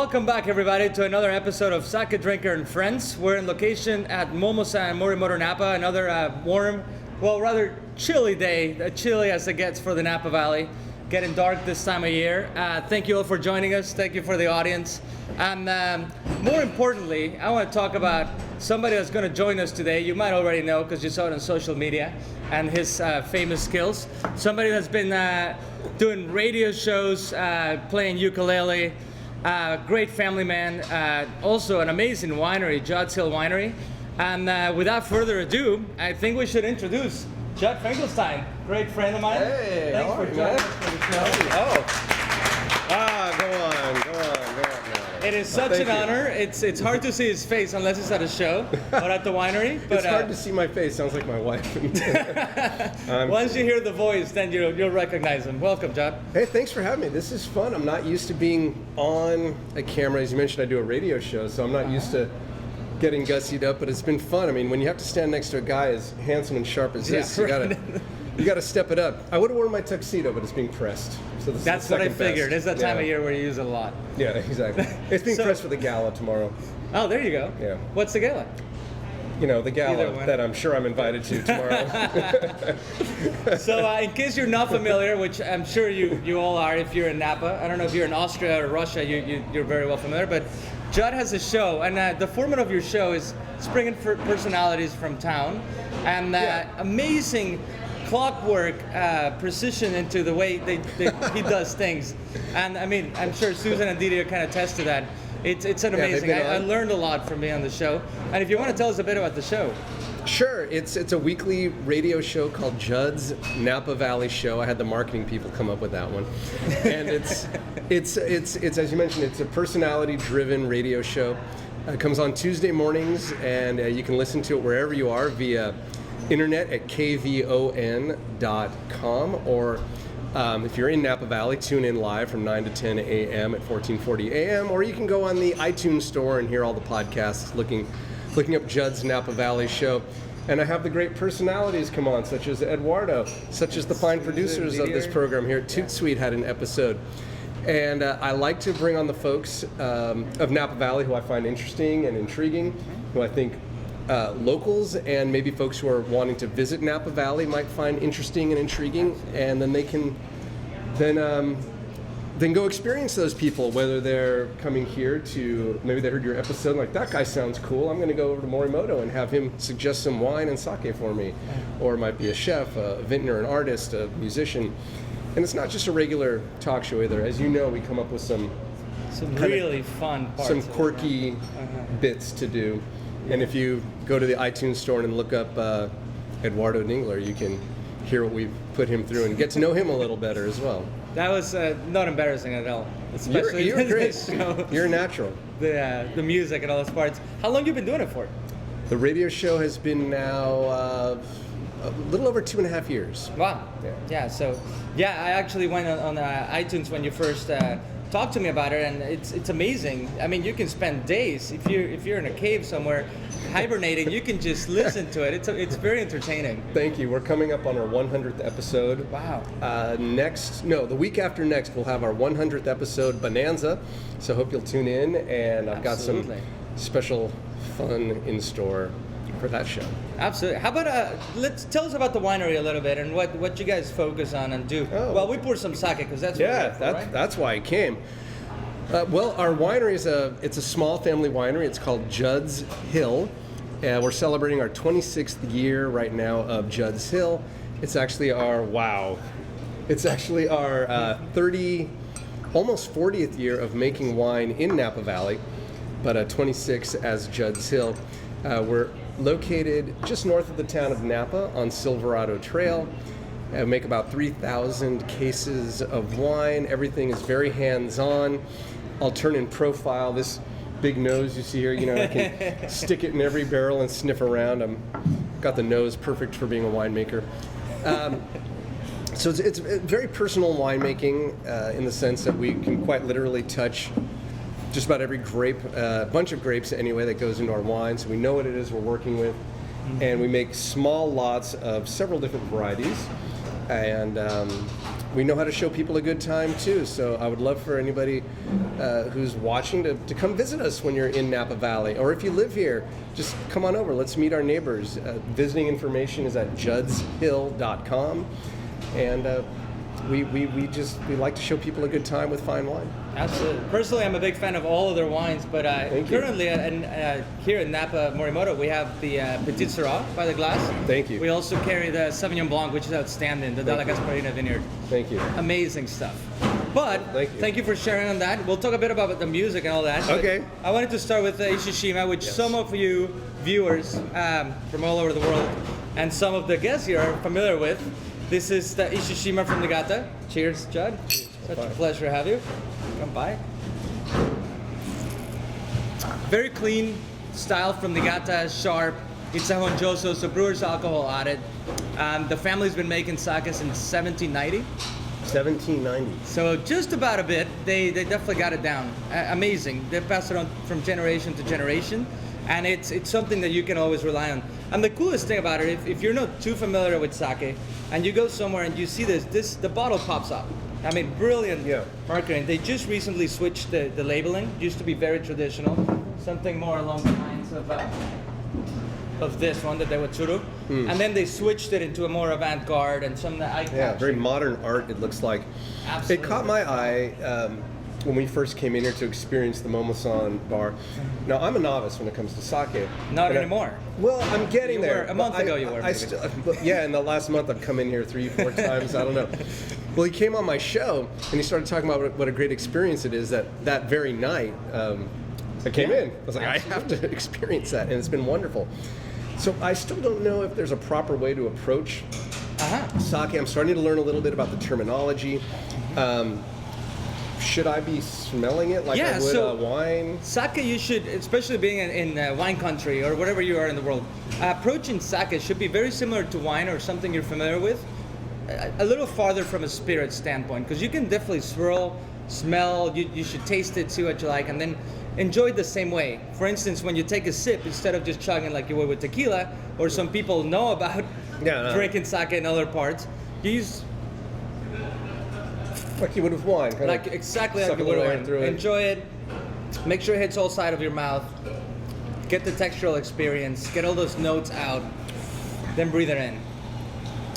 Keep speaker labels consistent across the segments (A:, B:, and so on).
A: Welcome back, everybody, to another episode of Sake Drinker and Friends. We're in location at Momosa and Morimoto, Napa. Another warm, well, rather chilly day, chilly as it gets for the Napa Valley. Getting dark this time of year. Thank you all for joining us. Thank you for the audience. And more importantly, I want to talk about somebody that's going to join us today. You might already know because you saw it on social media and his famous skills. Somebody that's been doing radio shows, playing ukulele, great family man, also an amazing winery, Judd Winery. And without further ado, I think we should introduce Judd Finkelstein, great friend of mine.
B: Hey,
A: thanks for joining us for the show.
B: Go on.
A: It is such an honor. It's hard to see his face unless it's at a show or at the winery. But
B: it's hard to see my face. Sounds like my wife.
A: Once you hear the voice, then you'll recognize him. Welcome, Judd.
B: Hey, thanks for having me. This is fun. I'm not used to being on a camera. As you mentioned, I do a radio show, so I'm not used to getting gussied up, but it's been fun. I mean, when you have to stand next to a guy as handsome and sharp as this, you gotta step it up. I would have worn my tuxedo, but it's being pressed. So
A: that's what I figured. It's that time of year where you use it a lot.
B: Yeah, exactly. It's being pressed for the gala tomorrow.
A: Oh, there you go.
B: Yeah.
A: What's the gala?
B: You know, the gala that I'm sure I'm invited to tomorrow.
A: So in case you're not familiar, which I'm sure you all are if you're in Napa, I don't know if you're in Austria or Russia, you're very well familiar, but Judd has a show, and the format of your show is bringing personalities from town, and amazing clockwork precision into the way he does things. And I mean, I'm sure Susan and Didier kind of attest to that. It's an amazing. I learned a lot from being on the show. And if you want to tell us a bit about the show.
B: Sure. It's a weekly radio show called Judd's Napa Valley Show. I had the marketing people come up with that one. And it's as you mentioned, it's a personality-driven radio show. It comes on Tuesday mornings, and you can listen to it wherever you are via internet at kvon.com, or if you're in Napa Valley, tune in live from 9 to 10 a.m. at 1440 a.m., or you can go on the iTunes store and hear all the podcasts looking up Judd's Napa Valley Show. And I have the great personalities come on, such as Eduardo, such as the fine producers of this program here at ToutSuite had an episode. And I like to bring on the folks of Napa Valley who I find interesting and intriguing, who I think locals and maybe folks who are wanting to visit Napa Valley might find interesting and intriguing, and then they can then go experience those people, whether they're coming here to, maybe they heard your episode like, that guy sounds cool, I'm going to go over to Morimoto and have him suggest some wine and sake for me. Or it might be a chef, a vintner, an artist, a musician. And it's not just a regular talk show either. As you know, we come up with some
A: really fun parts,
B: some quirky bits to do. And if you go to the iTunes store and look up Eduardo Dingler, you can hear what we've put him through and get to know him a little better as well.
A: That was not embarrassing at all. Especially
B: you're great. Show. You're natural.
A: The music and all those parts. How long have you been doing it for?
B: The radio show has been now a little over 2.5 years.
A: Wow. Yeah. So I actually went on iTunes when you first talked to me about it, and it's amazing. I mean, you can spend days if you're in a cave somewhere hibernating. You can just listen to it. It's very entertaining.
B: Thank you. We're coming up on our 100th episode.
A: Wow.
B: The week after next, we'll have our 100th episode bonanza. So hope you'll tune in, and I've got some special fun in store for that show.
A: Absolutely. How about tell us about the winery a little bit and what you guys focus on and do. Well, we pour some sake because that's what we're for, right?
B: That's why I came. Well, our winery is a small family winery. It's called Judd's Hill. We're celebrating our 26th year right now of Judd's Hill. It's actually our almost 40th year of making wine in Napa Valley, but 26 as Judd's Hill. We're located just north of the town of Napa on Silverado Trail. We make about 3,000 cases of wine. Everything is very hands-on. I'll turn in profile. This big nose you see here, I can stick it in every barrel and sniff around. Got the nose perfect for being a winemaker. So it's very personal winemaking in the sense that we can quite literally touch just about every grape, bunch of grapes anyway, that goes into our wine. So we know what it is we're working with. And we make small lots of several different varieties. And we know how to show people a good time too. So I would love for anybody who's watching to come visit us when you're in Napa Valley, or if you live here, just come on over. Let's meet our neighbors. Visiting information is at juddshill.com, and we like to show people a good time with fine wine.
A: Absolutely. Personally, I'm a big fan of all of their wines, but currently here in Napa Morimoto, we have the Petit Syrah by the glass.
B: Thank you.
A: We also carry the Sauvignon Blanc, which is outstanding, the Della Gasparina vineyard.
B: Thank you.
A: Amazing stuff. But thank you for sharing on that. We'll talk a bit about the music and all that.
B: Okay.
A: I wanted to start with Ishishima, which some of you viewers from all over the world and some of the guests here are familiar with. This is the Ishishima from Niigata. Cheers, Judd. Cheers. Such a pleasure to have you. Come by. Very clean style from Niigata, sharp. It's a honjoso, so brewer's alcohol added. The family's been making sake since 1790.
B: 1790.
A: So just about a bit. They definitely got it down. Amazing. They passed it on from generation to generation, and it's something that you can always rely on. And the coolest thing about it, if you're not too familiar with sake, and you go somewhere and you see the bottle pops up. I mean, brilliant marketing. They just recently switched the labeling. It used to be very traditional, something more along the lines of this one, the Dewatsuru. And then they switched it into a more avant-garde and some that I
B: very modern art, it looks like.
A: Absolutely.
B: It caught my eye when we first came in here to experience the Momosan bar. Now, I'm a novice when it comes to sake.
A: Not anymore.
B: Well, I'm getting there.
A: A month ago you were.
B: In the last month I've come in here 3-4 times, I don't know. Well, he came on my show and he started talking about what a great experience it is that very night I came in. I was like, I have to experience that, and it's been wonderful. So I still don't know if there's a proper way to approach sake. I'm starting to learn a little bit about the terminology. Should I be smelling it like I would wine?
A: Sake, you should, especially being in wine country or wherever you are in the world, approaching sake should be very similar to wine or something you're familiar with, a little farther from a spirit standpoint, because you can definitely swirl, smell, you should taste it, see what you like, and then enjoy it the same way. For instance, when you take a sip, instead of just chugging like you would with tequila, or some people know about drinking sake in other parts, you use
B: like you would with wine.
A: Like exactly like you would with wine. Enjoy it. Make sure it hits all sides of your mouth. Get the textural experience. Get all those notes out. Then breathe it in.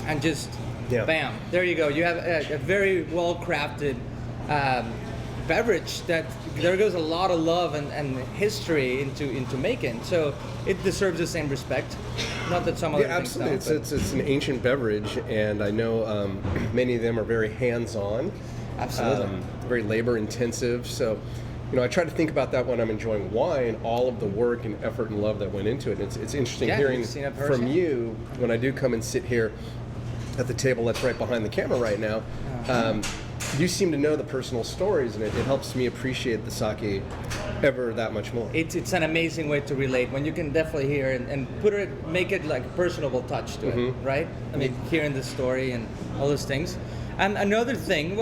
A: And just bam. There you go. You have a very well crafted beverage that there goes a lot of love and history into making. So it deserves the same respect. Not that some other things don't.
B: Absolutely. It's an ancient beverage, and I know many of them are very hands-on.
A: Absolutely.
B: Very labor-intensive. So, I try to think about that when I'm enjoying wine, all of the work and effort and love that went into it. It's interesting hearing from you when I do come and sit here at the table that's right behind the camera right now. You seem to know the personal stories, and it helps me appreciate the sake ever that much more.
A: It's an amazing way to relate when you can definitely hear and make it like a personable touch to it, right? I mean, hearing the story and all those things. And another thing,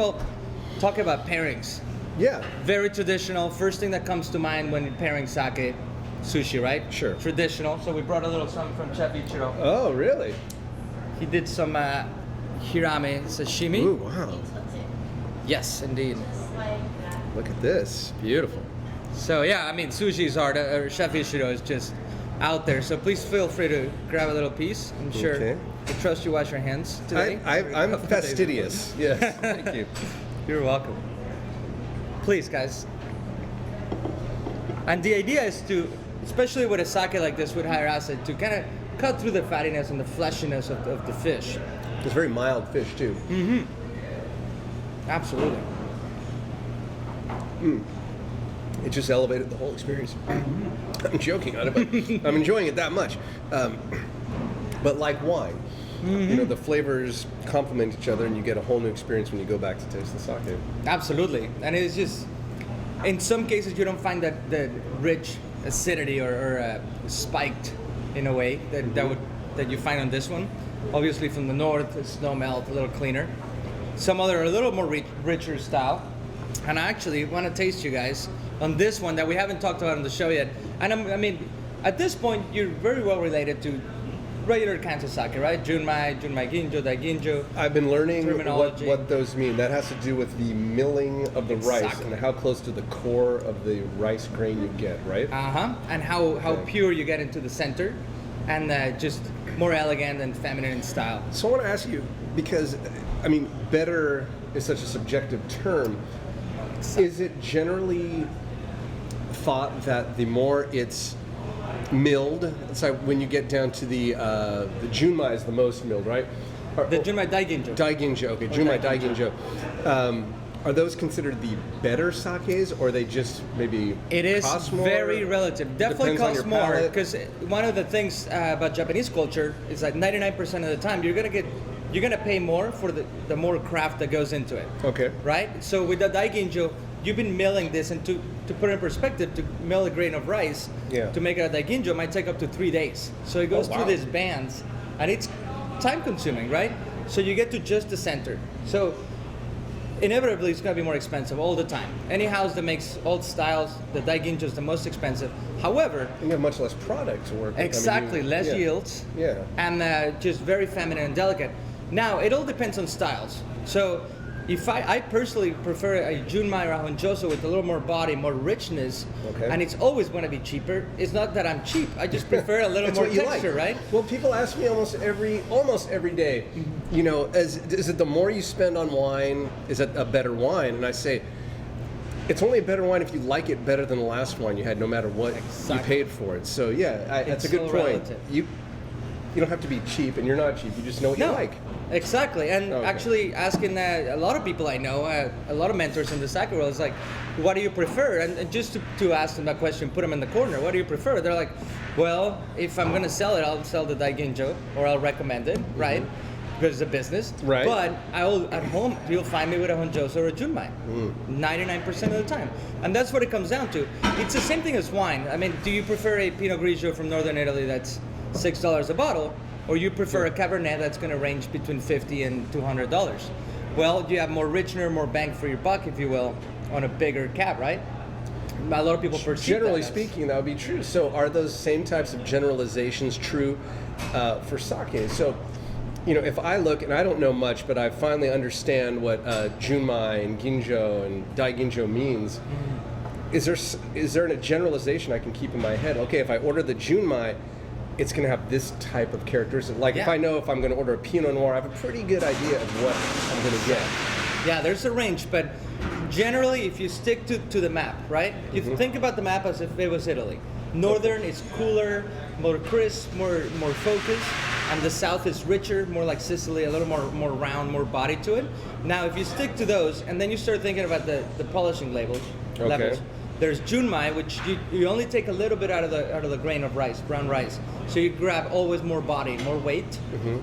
A: talk about pairings.
B: Yeah.
A: Very traditional. First thing that comes to mind when you're pairing sake, sushi, right?
B: Sure.
A: Traditional. So we brought a little something from Chef Ichiro.
B: Oh, really?
A: He did some hirame sashimi.
B: Ooh, wow.
A: Yes, indeed.
B: Look at this. Beautiful.
A: So yeah, I mean, sushi's art. Chef Ichiro is just out there. So please feel free to grab a little piece. I'm sure. I trust you wash your hands today.
B: I'm fastidious. Yes. Thank you.
A: You're welcome. Please, guys. And the idea is to, especially with a sake like this with higher acid, to kind of cut through the fattiness and the fleshiness of the fish.
B: It's very mild fish too.
A: Mm-hmm. Absolutely.
B: It just elevated the whole experience. I'm joking on it, but I'm enjoying it that much. But like wine, the flavors complement each other, and you get a whole new experience when you go back to taste the sake.
A: Absolutely, and it's just, in some cases you don't find that rich acidity or spiked in a way that you find on this one. Obviously from the north, it's snow melt, a little cleaner. Some other a little more richer style. And I actually want to taste you guys on this one that we haven't talked about on the show yet. And I mean, at this point, you're very well related to regular kinds of sake, right? Junmai, Junmai Ginjo, Daiginjo.
B: I've been learning
A: terminology.
B: what those mean. That has to do with the milling of the rice
A: Exactly.
B: and how close to the core of the rice grain you get, right?
A: And how pure you get into the center, and just more elegant and feminine in style.
B: So I want to ask you, because, I mean, better is such a subjective term. Is it generally thought that the more it's milled, it's like when you get down to the Junmai is the most milled, right?
A: The Junmai Daiginjo.
B: Daiginjo, okay, Junmai Daiginjo. Are those considered the better sakes, or they just maybe
A: It is
B: cost more?
A: very relative. Definitely
B: Depends on
A: costs
B: your
A: more,
B: palate?
A: because one of the things about Japanese culture is that 99% of the time you're gonna pay more for the more craft that goes into it.
B: Okay.
A: Right? So with the Daiginjo, you've been milling this, and to put it in perspective, to mill a grain of rice,
B: Yeah.
A: to make a Daiginjo might take up to 3 days. So it goes
B: wow.
A: through these bands, and it's time consuming, right? So you get to just the center. So inevitably it's gonna be more expensive all the time. Any house that makes old styles, the Daiginjo is the most expensive. However,
B: You have much less product to work with.
A: exactly, less yields,
B: Yeah.
A: and just very feminine and delicate. Now, it all depends on styles. So, if I personally prefer a Junmai or a Honjoso with a little more body, more richness,
B: Okay.
A: and it's always going to be cheaper. It's not that I'm cheap. I just prefer a little
B: That's
A: more
B: what you
A: texture,
B: like.
A: right?
B: Well, people ask me almost every day, you know, is it the more you spend on wine, is it a better wine? And I say, it's only a better wine if you like it better than the last wine you had, no matter what
A: Exactly.
B: you paid for it. So yeah, that's a
A: It's
B: good
A: so
B: point.
A: relative.
B: You don't have to be cheap, and you're not cheap. You just know what you like.
A: Exactly, and
B: Okay.
A: actually asking a lot of people I know, a lot of mentors in the sake world, is like, what do you prefer? And just to ask them that question, put them in the corner. What do you prefer? They're like, well, if I'm gonna sell it, I'll sell the Daiginjo, or I'll recommend it, right? Because it's a business.
B: Right.
A: But at home, you'll find me with a Honjoso or a Junmai, 99% of the time. And that's what it comes down to. It's the same thing as wine. I mean, do you prefer a Pinot Grigio from Northern Italy that's $6 a bottle, or you prefer a Cabernet that's going to range between $50 and $200? Well, you have more richness, more bang for your buck, if you will, on a bigger cab, right? A lot of people perceive
B: Generally
A: that as-
B: speaking, that would be true. So are those same types of generalizations true for sake? So, you know, if I look, and I don't know much, but I finally understand what Junmai and Ginjo and Daiginjo means. Is there a generalization I can keep in my head? Okay, if I order the Junmai, it's going to have this type of characteristic. Like if
A: Yeah.
B: I know if I'm going to order a Pinot Noir, I have a pretty good idea of what I'm going to get.
A: Yeah, there's a range, but generally, if you stick to the map, right? You think about the map as if it was Italy. Northern is cooler, more crisp, more focused, and the south is richer, more like Sicily, a little more round, more body to it. Now, if you stick to those, and then you start thinking about the polishing levels, there's Junmai, which you only take a little bit out of the grain of rice, brown rice. So you grab always more body, more weight.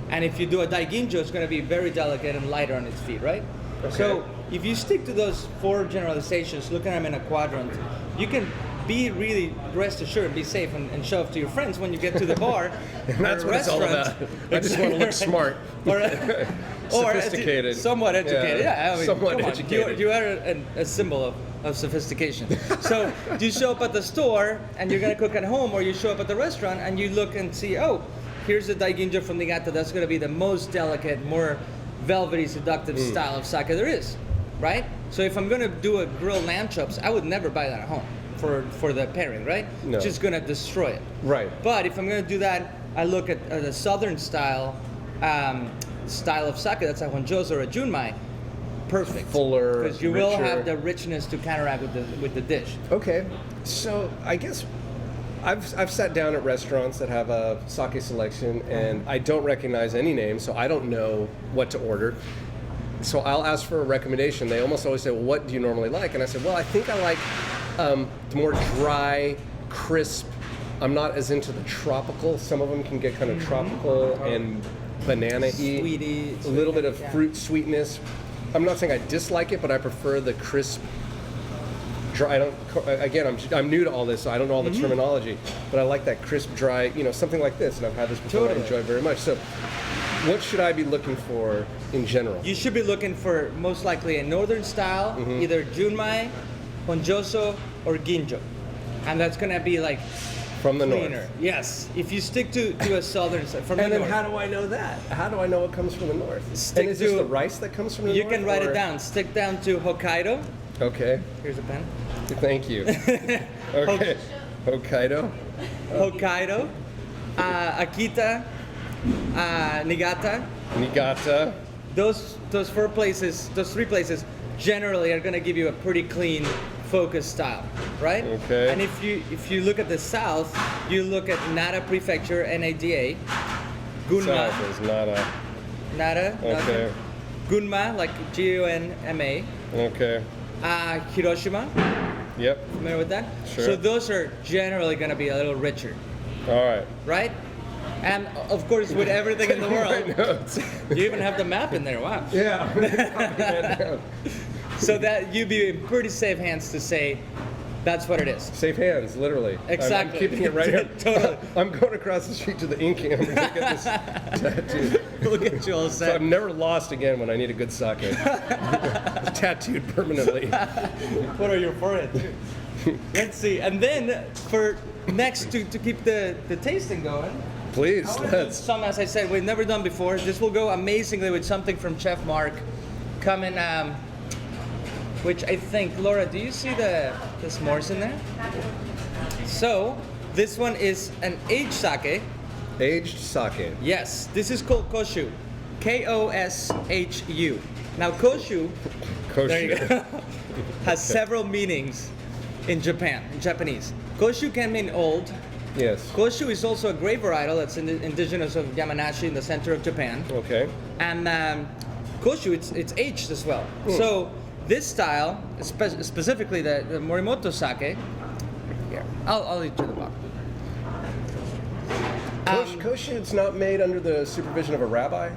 A: And if you do a Daiginjo, it's going to be very delicate and lighter on its feet, right?
B: Okay.
A: So if you stick to those 4 generalizations, look at them in a quadrant, you can be really rest assured and be safe and show off to your friends when you get to the bar.
B: And that's
A: or a
B: what it's all
A: restaurant.
B: about. I just want to look smart.
A: Or
B: Sophisticated.
A: somewhat educated. Yeah, I mean,
B: somewhat
A: come on.
B: educated.
A: You are a symbol of sophistication. So you show up at the store and you're gonna cook at home, or you show up at the restaurant and you look and see, oh, here's the Daiginjo from Niigata. That's gonna be the most delicate, more velvety, seductive style of sake there is, right? So if I'm gonna do a grilled lamb chops, I would never buy that at home for the pairing, right?
B: No.
A: It's just gonna destroy it.
B: Right.
A: But if I'm gonna do that, I look at the southern style of sake. That's a Honjoso or a Junmai. Perfect.
B: Fuller,
A: because you will
B: richer.
A: have the richness to counteract with the dish.
B: Okay, so I guess I've sat down at restaurants that have a sake selection, and I don't recognize any names, so I don't know what to order. So I'll ask for a recommendation. They almost always say, well, what do you normally like? And I said, well, I think I like the more dry, crisp. I'm not as into the tropical. Some of them can get kind of tropical and banana-y.
A: Sweetie.
B: A little bit of
A: yeah.
B: fruit sweetness. I'm not saying I dislike it, but I prefer the crisp, dry. I'm new to all this, so I don't know all the terminology, but I like that crisp, dry, something like this, and I've had this before and I
A: Totally.
B: enjoy very much. So what should I be looking for in general?
A: You should be looking for most likely a northern style, either Junmai, Honjoso, or Ginjo. And that's gonna be like
B: From the
A: cleaner.
B: north.
A: Yes. If you stick to a southern side, from
B: And
A: the
B: then
A: north.
B: how do I know that? How do I know what comes from the north?
A: Stick
B: and is this
A: to-
B: the rice that comes from the
A: You
B: north?
A: can write
B: or-
A: it down. Stick down to Hokkaido.
B: Okay.
A: Here's a pen.
B: Thank you. Okay. Hokkaido.
A: Hokkaido, Akita, Niigata.
B: Niigata.
A: Those three places generally are going to give you a pretty clean, focused style, right?
B: Okay.
A: And if you look at the south, you look at Nara Prefecture, NADA, Gunma,
B: South is not a.
A: Nara,
B: Okay.
A: Gunma, like Gunma,
B: Okay.
A: Hiroshima.
B: Yep.
A: Familiar with that?
B: Sure.
A: So those are generally going to be a little richer,
B: All right.
A: right? And of course, with everything in the world,
B: Notes.
A: you even have the map in there. Wow.
B: Yeah.
A: So that you'd be in pretty safe hands to say that's what it is.
B: Safe hands, literally.
A: Exactly.
B: I'm keeping it right here.
A: Totally.
B: I'm going across the street to the ink and I'm going to get this tattoo.
A: We'll get you all
B: So
A: set.
B: I'm never lost again when I need a good sake. Tattooed permanently.
A: Put on your forehead too. Let's see. And then for next to keep the tasting going,
B: Please, let's.
A: some, as I said, we've never done before. This will go amazingly with something from Chef Mark coming, which I think, Laura, do you see the s'mores in there? So this one is an aged sake.
B: Aged sake.
A: Yes, this is called koshu. Koshu. Now koshu, there you go, has several meanings in Japan, in Japanese. Koshu can mean old.
B: Yes.
A: Koshu is also a grape varietal that's indigenous of Yamanashi in the center of Japan.
B: Okay.
A: And koshu, it's aged as well. So this style, specifically the Morimoto sake, here, I'll lead to the bottom.
B: Koshu, it's not made under the supervision of a rabbi?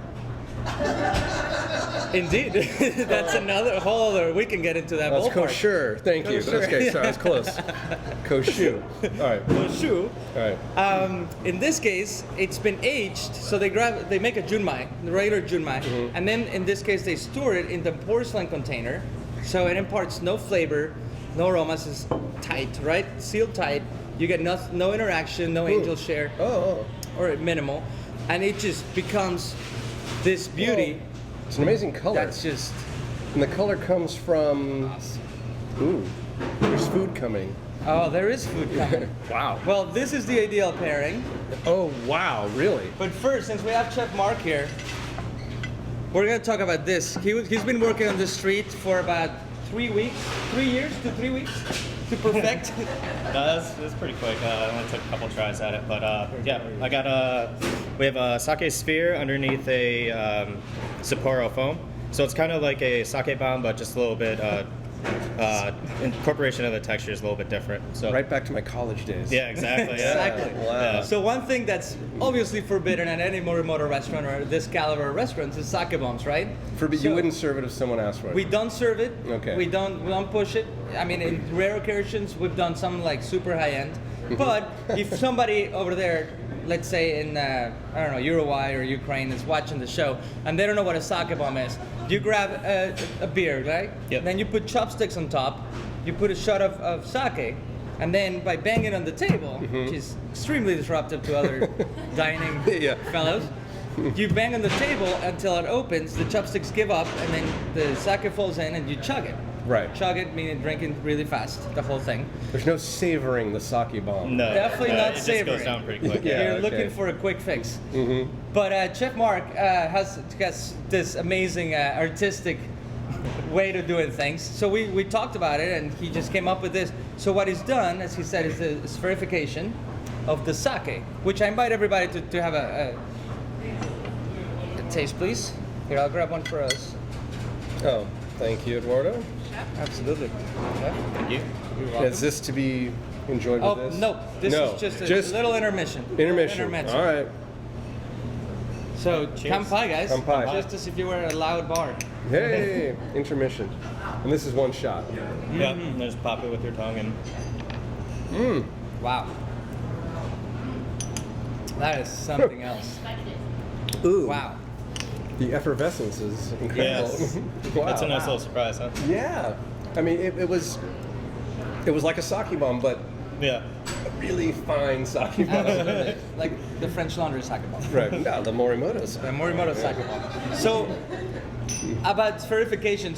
A: Indeed, that's another whole other. We can get into that.
B: That's
A: ballpark.
B: kosher. Thank you.
A: Kosher.
B: Okay, sorry, I was close. Koshu. All right.
A: Koshu.
B: All right.
A: In this case, it's been aged, so they make a junmai, the regular junmai, and then in this case they store it in the porcelain container, so it imparts no flavor, no aromas. It's tight, right? Sealed tight. You get no interaction, no angel share, or minimal, and it just becomes this beauty.
B: It's an amazing color.
A: That's just.
B: And the color comes from. Ooh, there's food coming.
A: Oh, there is food coming.
B: Wow.
A: Well, this is the ideal pairing.
B: Oh, wow, really?
A: But first, since we have Chef Mark here, we're gonna talk about this. He's been working on the street for about 3 weeks, 3 years to 3 weeks to perfect.
C: No, that's pretty quick. I only took a couple tries at it, but yeah, I got we have a sake sphere underneath a Sapporo foam, so it's kind of like a sake bomb, but just a little bit. Incorporation of the texture is a little bit different. So
B: Right back to my college days.
C: yeah, exactly. Yeah.
A: Exactly.
B: Wow.
C: Yeah.
A: So one thing that's obviously forbidden at any Morimoto restaurant or this caliber of restaurants is sake bombs, right?
B: You
A: So
B: wouldn't serve it if someone asked for it.
A: We don't serve it.
B: Okay.
A: We don't push it. I mean, in rare occasions, we've done some like super high end. But if somebody over there, let's say in I don't know, Uruguay or Ukraine, is watching the show and they don't know what a sake bomb is, you grab a beer, right?
C: Yep.
A: Then you put chopsticks on top. You put a shot of sake, and then by banging on the table, which is extremely disruptive to other dining
B: Yeah.
A: fellows, you bang on the table until it opens, the chopsticks give up, and then the sake falls in and you chug it.
B: Right.
A: Chug it, meaning drinking really fast, the whole thing.
B: There's no savoring the sake bomb.
C: No,
A: Definitely not
C: it just
A: savory.
C: goes down pretty quick.
B: Yeah.
A: You're looking
B: okay.
A: for a quick fix. But Chef Mark has this amazing artistic way to doing things. So we talked about it, and he just came up with this. So what he's done, as he said, is the spherification of the sake, which I invite everybody to have a taste, please. Here, I'll grab one for us.
B: Oh, thank you, Eduardo.
A: Absolutely.
C: Thank you.
A: You're welcome.
B: Is this to be enjoyed with
A: Oh,
B: this?
A: no. This is just a little intermission.
B: Intermission. All right.
A: So,
C: Cheers.
A: kampai, guys.
B: Kampai.
A: Just as if you were at a loud bar.
B: Hey, intermission. And this is one shot.
C: Yeah, and just pop it with your tongue and.
A: Wow. That is something else.
B: Ooh.
A: Wow.
B: The effervescence is incredible.
C: Yes.
B: Wow.
C: That's a nice little surprise, huh?
B: Yeah. I mean, it was like a sake bomb, but
C: Yeah.
B: really fine sake bomb.
A: Absolutely. Like the French Laundry sake bomb.
B: Right. No, the Morimoto sake.
A: The Morimoto sake bomb. So, about spherification,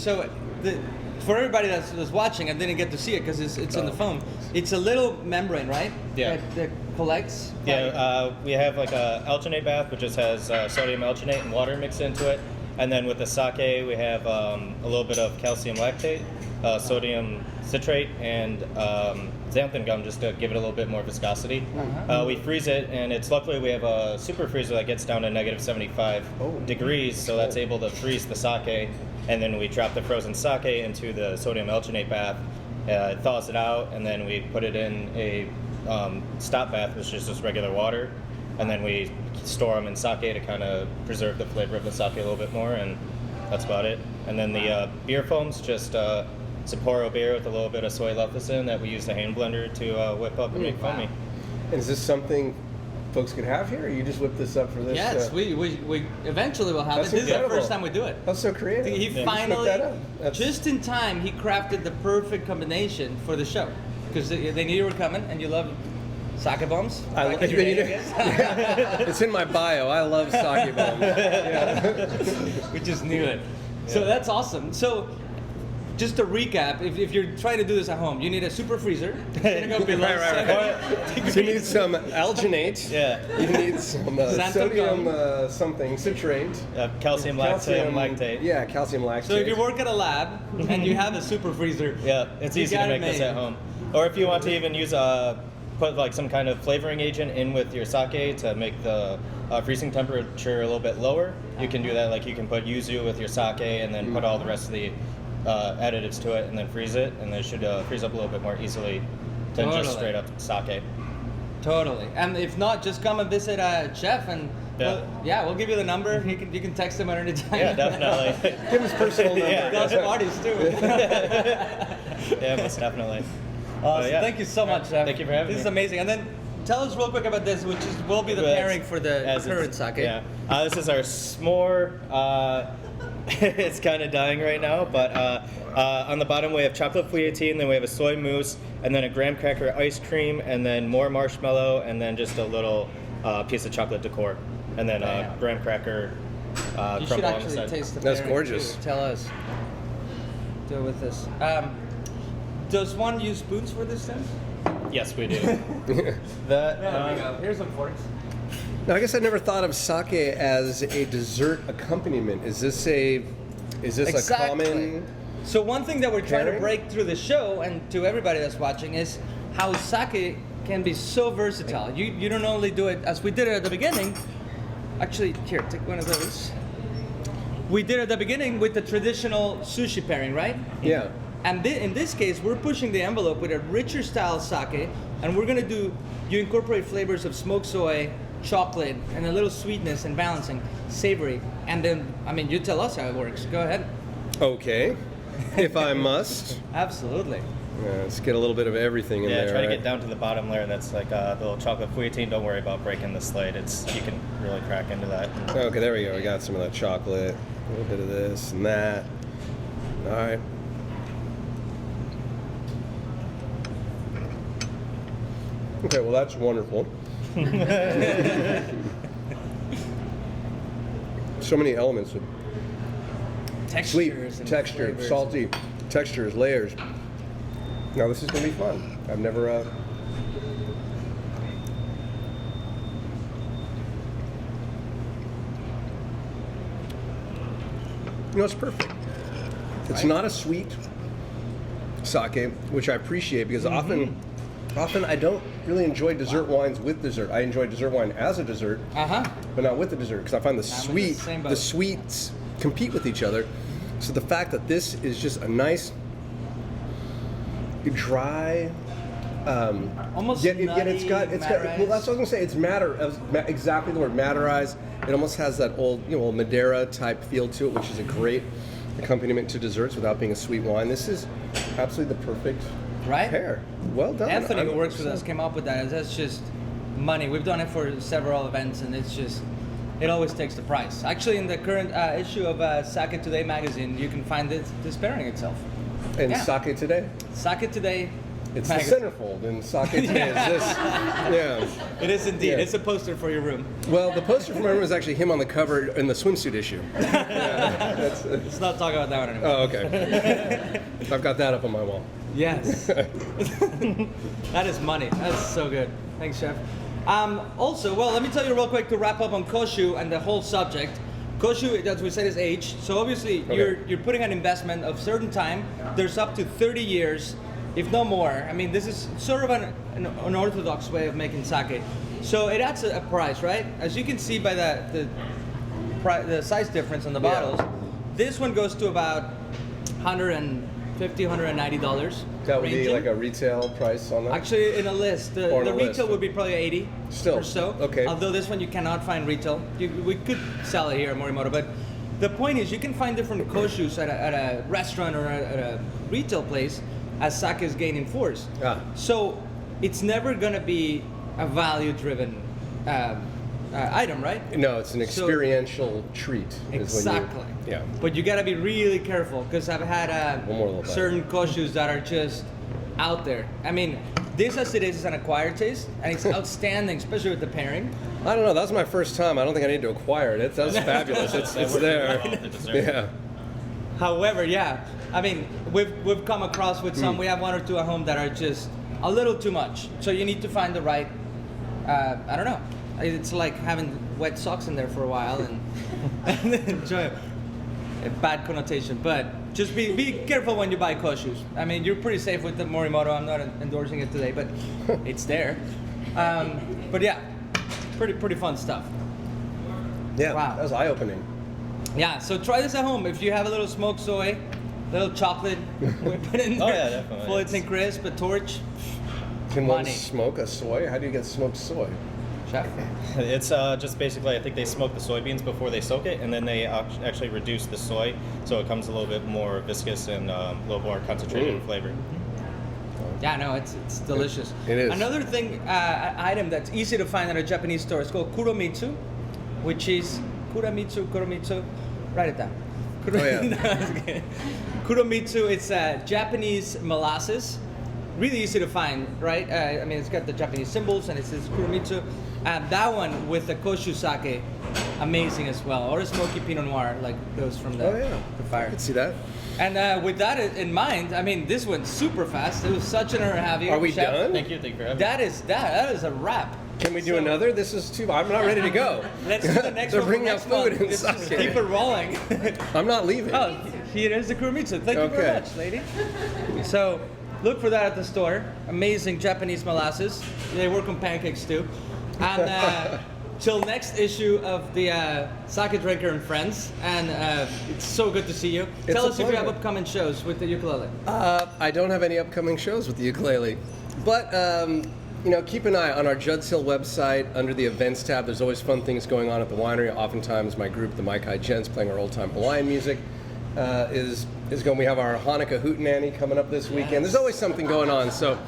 A: for everybody that's watching and didn't get to see it because it's in the foam, it's a little membrane, right?
C: Yeah.
A: That collects.
C: Yeah, we have like a alginate bath, which just has sodium alginate and water mixed into it. And then with the sake, we have a little bit of calcium lactate, sodium citrate, and xanthan gum just to give it a little bit more viscosity. We freeze it, and luckily we have a super freezer that gets down to negative 75 degrees, so that's able to freeze the sake. And then we drop the frozen sake into the sodium alginate bath. It thaws it out, and then we put it in a stop bath, which is just regular water. And then we store them in sake to kind of preserve the flavor of the sake a little bit more, and that's about it. And then the beer foam's just Sapporo beer with a little bit of soy lecithin that we use the hand blender to whip up and make foamy.
B: Is this something folks could have here, or you just whip this up for this?
A: Yes, we eventually will have
B: That's
A: it. This
B: incredible.
A: is the first time we do it.
B: That's so creative.
A: He
B: You just
A: finally,
B: whip that up. That's-
A: just in time, he crafted the perfect combination for the show. Because they knew you were coming, and you love sake bombs. Like your name is.
B: It's in my bio. I love sake bombs.
A: We just knew it. So that's awesome. So, just to recap, if you're trying to do this at home, you need a super freezer. It's gonna go below
B: Right. So you need some alginate.
C: Yeah.
B: You need some
A: Xanthan
B: sodium
A: gum.
B: something citrate.
C: Calcium lactate.
B: Yeah, calcium lactate.
A: So if you work at a lab and you have a super freezer,
C: Yeah, it's
A: you
C: easy to
A: got it
C: make this
A: made.
C: at home. Or if you want to even use put like some kind of flavoring agent in with your sake to make the freezing temperature a little bit lower, you can do that. Like you can put yuzu with your sake and then put all the rest of the additives to it and then freeze it, and it should freeze up a little bit more easily than
A: Totally.
C: just straight up sake.
A: Totally. And if not, just come and visit Jeff, and we'll give you the number. You can text him at any time.
C: Yeah, definitely.
B: Give his personal number.
C: Yeah.
A: Those parties too.
C: Yeah, most definitely.
A: Awesome.
C: Yeah.
A: Thank you so much, Jeff.
C: Thank you for having
A: This is
C: me.
A: amazing. And then tell us real quick about this, which will be the pairing for the current sake.
C: Yeah. This is our s'more. It's kind of dying right now, but on the bottom we have chocolate fouettine, then we have a soy mousse, and then a graham cracker ice cream, and then more marshmallow, and then just a little piece of chocolate decor, and then graham cracker
A: You should
C: crumble on the
A: actually
C: side.
A: taste the
B: That's
A: pairing,
B: gorgeous.
A: too. Tell us. Deal with this. Does one use spoons for this then?
C: Yes, we do.
A: There we go. Here's some forks.
B: Now, I guess I never thought of sake as a dessert accompaniment. Is this a common?
A: So one thing that we're trying to
B: pairing?
A: break through the show and to everybody that's watching is how sake can be so versatile. You don't only do it as we did it at the beginning. Actually, here, take one of those. We did it at the beginning with the traditional sushi pairing, right?
B: Yeah.
A: And in this case, we're pushing the envelope with a richer style sake, and we're gonna you incorporate flavors of smoked soy, chocolate, and a little sweetness and balancing, savory. And then, you tell us how it works. Go ahead.
B: Okay. If I must.
A: Absolutely.
B: Let's get a little bit of everything in
C: Yeah,
B: there.
C: try to
B: right?
C: get down to the bottom layer. That's like the little chocolate fouettine. Don't worry about breaking the slate. You can really crack into that.
B: Okay, there we go. We got some of that chocolate, a little bit of this and that. All right. Okay, well that's wonderful. So many elements of sweet,
A: Textures and
B: texture,
A: flavors.
B: salty, textures, layers. Now this is gonna be fun. I've never. It's perfect. It's not a sweet sake, which I appreciate because often I don't really enjoy dessert wines with dessert. I enjoy dessert wine as a dessert, but not with the dessert because I find the
A: same boat.
B: sweets compete with each other. So the fact that this is just a nice, dry,
A: Almost
B: yet
A: nutty,
B: it's got well, that's what I was gonna say. It's exactly the word, matterized. It almost has that old Madeira type feel to it, which is a great accompaniment to desserts without being a sweet wine. This is absolutely the perfect pair. Well done.
A: Anthony, who works with
B: 100%.
A: us, came up with that. That's just money. We've done it for several events, and it always takes the price. Actually, in the current issue of Sake Today magazine, you can find this pairing itself.
B: And
A: Yeah.
B: sake today.
A: Sake Today
B: It's the centerfold in sake today. Is this? Yeah.
A: It is indeed.
B: Yeah.
A: It's a poster for your room.
B: Well, the poster from my room is actually him on the cover in the swimsuit issue.
A: Let's not talk about that one anymore.
B: Oh, okay. I've got that up on my wall.
A: Yes. That is money. That's so good. Thanks, Chef. Also, well, let me tell you real quick to wrap up on koshu and the whole subject. Koshu, as we said, is aged. So obviously, you're putting an investment of certain time. There's up to 30 years, if no more. I mean, this is sort of an unorthodox way of making sake. So it adds a price, right? As you can see by the size difference on the bottles, this one goes to about $150, $190.
B: That would be like a retail price on that?
A: Actually, in a list, the retail would be probably 80
B: Still,
A: or so.
B: okay.
A: Although this one you cannot find retail. We could sell it here at Morimoto, but the point is you can find different koshus at a restaurant or at a retail place as sake is gaining force. So it's never going to be a value-driven item, right?
B: No, it's an experiential treat.
A: Exactly.
B: Yeah.
A: But you got to be really careful because I've had certain koshus that are just out there. I mean, this as it is an acquired taste, and it's outstanding, especially with the pairing.
B: I don't know. That was my first time. I don't think I need to acquire it. That's fabulous. It's there. Yeah.
A: However, yeah, I mean, we've come across with some. We have one or two at home that are just a little too much. So you need to find the right. I don't know. It's like having wet socks in there for a while and enjoy it. A bad connotation, but just be careful when you buy koshus. I mean, you're pretty safe with the Morimoto. I'm not endorsing it today, but it's there. But yeah, pretty fun stuff.
B: Yeah,
A: wow.
B: That was eye-opening.
A: Yeah, so try this at home. If you have a little smoked soy, little chocolate, we put it in there.
C: Oh yeah, definitely.
A: Fully and crisp, a torch.
B: Can one smoke a soy? How do you get smoked soy?
A: Chef.
C: It's just basically, I think they smoke the soybeans before they soak it, and then they actually reduce the soy, so it comes a little bit more viscous and a little more concentrated in flavor.
A: Yeah, no, it's delicious.
B: It is.
A: Another thing, item that's easy to find at a Japanese store is called kuromitsu, which is kuromitsu. Write it down. Kuromitsu. It's Japanese molasses. Really easy to find, right? I mean, it's got the Japanese symbols, and it says kuromitsu. That one with the koshu sake, amazing as well. Or a smoky Pinot Noir, like those from the fire.
B: I can see that.
A: And with that in mind, I mean, this went super fast. It was such an honor to have you.
B: Are we
A: Chef.
B: done?
C: Thank you for having me.
A: That is a wrap.
B: Can we do another? This is too. I'm not ready to go.
A: Let's do the next
B: They're
A: one.
B: bringing out food and
A: Just
B: sake.
A: keep it rolling.
B: I'm not leaving.
A: Oh, here is the kuromitsu. Thank you very much, lady. So, look for that at the store. Amazing Japanese molasses. They work on pancakes too. And till next issue of the Sake Drinker and Friends. And it's so good to see you. Tell us if you have upcoming shows with the ukulele.
B: I don't have any upcoming shows with the ukulele, but keep an eye on our Judd's Hill website under the events tab. There's always fun things going on at the winery. Oftentimes, my group, the Maikai Gents, playing our old-time Hawaiian music, is going. We have our Hanukkah Hootenanny coming up this weekend. There's always something going on. So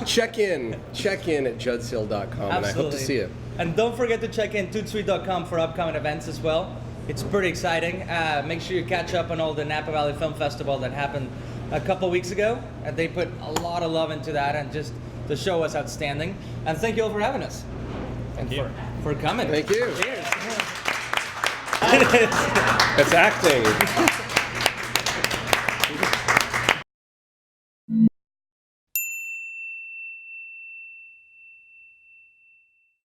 B: check in at juddshill.com, and I hope to see you. And
A: don't forget to check in ToutSuite.com for upcoming events as well. It's pretty exciting. Make sure you catch up on all the Napa Valley Film Festival that happened a couple weeks ago. And they put a lot of love into that, and just the show was outstanding. And thank you all for having us.
C: Thank you.
A: For coming.
B: Thank you.
A: Cheers.
B: It's acting.